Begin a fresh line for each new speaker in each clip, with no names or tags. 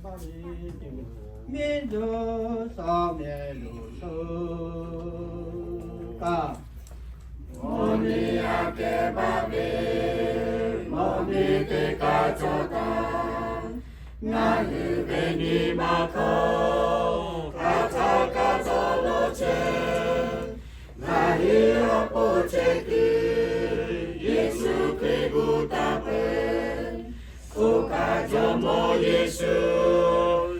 巴里面着上面有手啊。
我们要给巴比，我们的家做大，那日为你马口，卡塔卡做罗切，那日要不切克，耶稣给古大本，古卡做莫耶稣，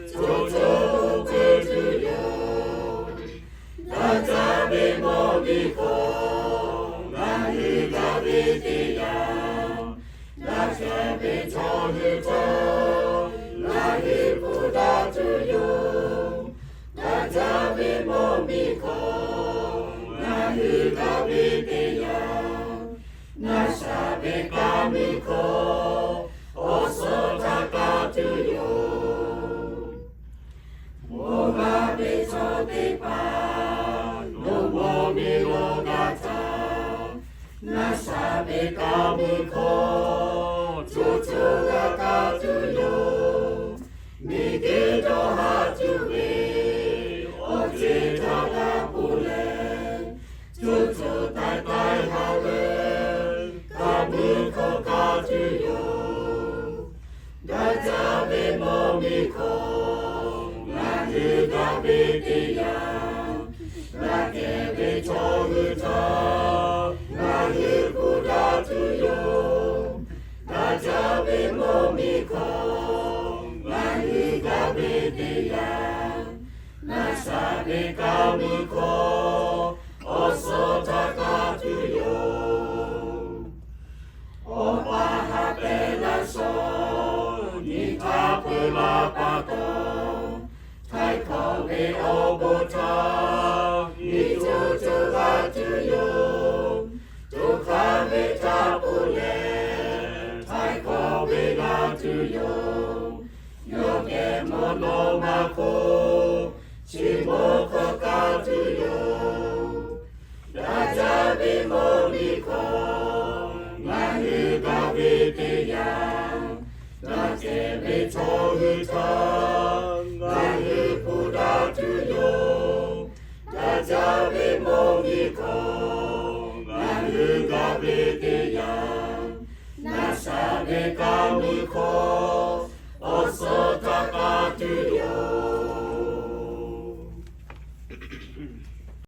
做做给自由，大家被莫比口。那些被超越者，那一不大自由，大家被莫迷空，那一个被地呀，那下被卡迷空，我所他个自由，我把被超地巴，no more me lo gata。那下被卡迷空，处处个卡自由，你给着哈主为，我给他个不累，处处带带好人，卡迷空卡自由，大家被莫迷空，那日个被地呀，那给被超越者。那日不大自由，大家被莫迷空，那日个被地呀，那下被卡迷空，我所他个自由，我把他被拉手，你他被拉巴东，太口被欧不他，你就他自由。都看被他不累，太高被他自由，有给莫罗马库，起莫可卡自由，大家被莫迷空，那日高被地呀，那些被超越者，那日不大自由，大家被莫迷空。那下被卡迷空。